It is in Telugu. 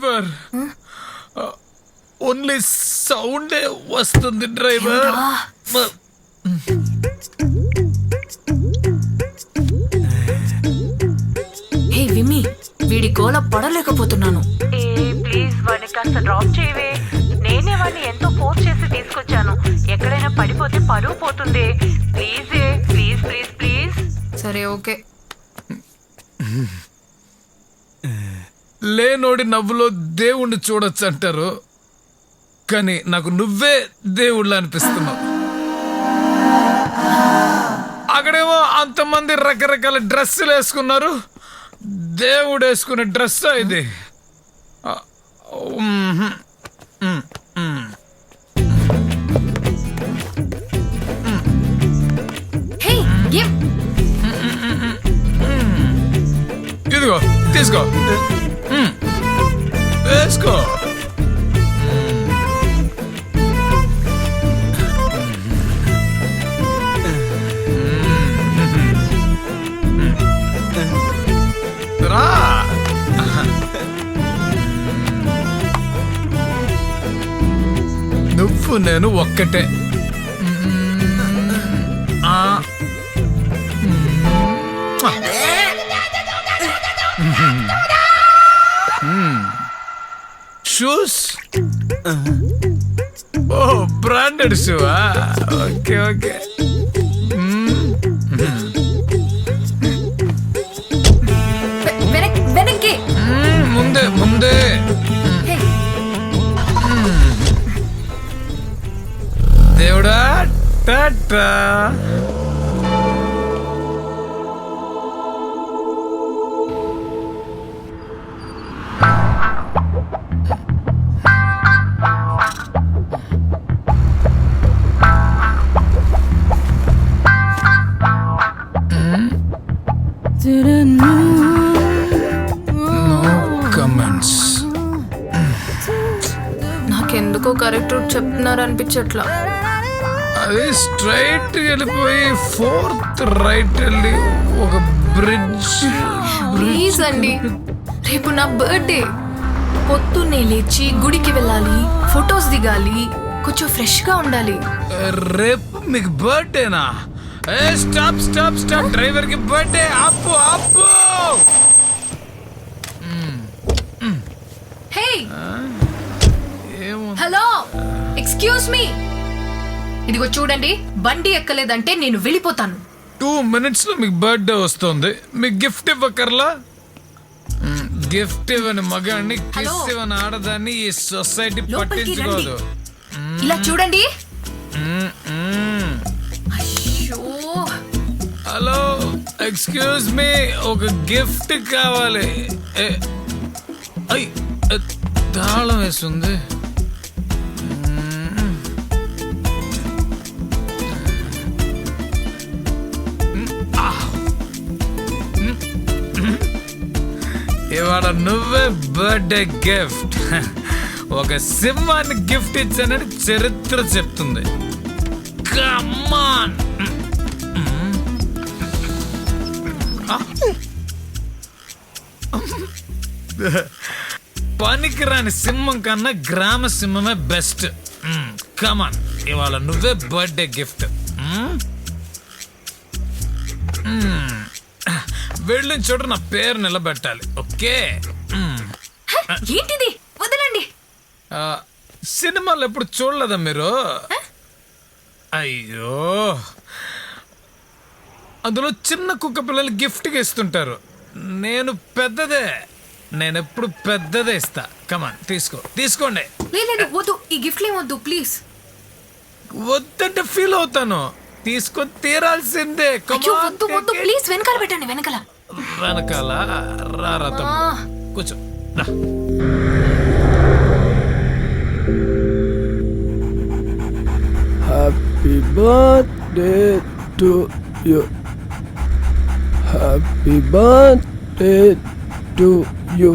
డ్రైవర్ ఓన్లీ సౌండే వస్తుంది డ్రైవర్. హే విమ్మి, వీడి గోల పడలేకపోతున్నాను. ప్లీజ్ వాడిని కాస్త డ్రాప్ చేయవే. నేనే వాడిని ఎంతో ఫోర్స్ చేసి తీసుకొచ్చాను. ఎక్కడైనా పడిపోతే పరువు పోతుంది. Please please please please. సరే ఓకే. లేనోడి నవ్వులో దేవుణ్ణి చూడొచ్చు అంటారు, కానీ నాకు నువ్వే దేవుళ్ళ అనిపిస్తున్నావు. అక్కడేమో అంతమంది రకరకాల డ్రెస్సులు వేసుకున్నారు, దేవుడు వేసుకునే డ్రెస్ ఇది. Hey give. ఇదిగో తీసుకో, వేసుకో. రా. నువ్వు నేను ఒక్కటే. షూస్, ఓ బ్రాండెడ్ షూవా? Okay okay. వెనక్కి. ముందే ముందే. దేవుడా టాటా. నాకెందుకో కరెక్ట్ రూట్ చెప్తున్నారు అనిపించట్లా. అది స్ట్రైట్ వెళ్ళిపోయి 4th రైట్ వెళ్ళి ఒక బ్రిడ్జ్. ప్లీజ్ అండి, రేపు నా బర్త్డే. పొద్దున్నే లేచి గుడికి వెళ్ళాలి, ఫొటోస్ దిగాలి, కొంచెం ఫ్రెష్ గా ఉండాలి. రేపు మీకు బర్త్డేనా? స్టాప్ స్టాప్ స్టాప్, డ్రైవర్ కి బర్త్డే. ఆపు ఆపు. Hey hello, excuse me. ఇదిగో చూడండి, బండి ఎక్కలేదంటే నేను వెళ్ళిపోతాను. 2 minutes లో మీకు బర్త్డే వస్తుంది. మీకు గిఫ్ట్ ఇవ్వకర్లా? గిఫ్ట్ ఇవ్వని మగాన్ని, కిస్ ఇవ్వని ఆడదాన్ని ఈ సొసైటీ పట్టించుకోదు. ఇలా చూడండి. అయ్యో. హలో ఎక్స్క్యూజ్ మీ, ఒక గిఫ్ట్ కావాలి. తాళం వేస్తుంది. ఇవాళ నువ్వే బర్త్డే గిఫ్ట్. ఒక సింహాన్ని గిఫ్ట్ ఇచ్చానని చరిత్ర చెప్తుంది. కమాన్. పనికిరాని సింహం కన్నా గ్రామ సింహమే బెస్ట్. కమాన్, ఇవాళ నువ్వే బర్త్డే గిఫ్ట్. వెళ్ళిన చోట నా పేరు నిలబెట్టాలి. ఓకే? ఏంటిది? వదలండి. సినిమాలు ఎప్పుడు చూడలేదా మీరు? అయ్యో, అందులో చిన్న కుక్క పిల్లలు గిఫ్ట్గా ఇస్తుంటారు. నేను పెద్దదే, నేను ఎప్పుడు పెద్దదే ఇస్తా. కమాన్ తీసుకో, తీసుకోండి. లేదు వద్దు, ఈ గిఫ్ట్లు ఏమొద్దు ప్లీజ్. వద్దంటే ఫీల్ అవుతాను. తీసుకొని తీరాల్సిందే. వద్దు వద్దు ప్లీజ్, వెనకాల పెట్టండి. వెనకాల వెనకాల రా కూర్చో. Happy birthday to you. Happy birthday to you.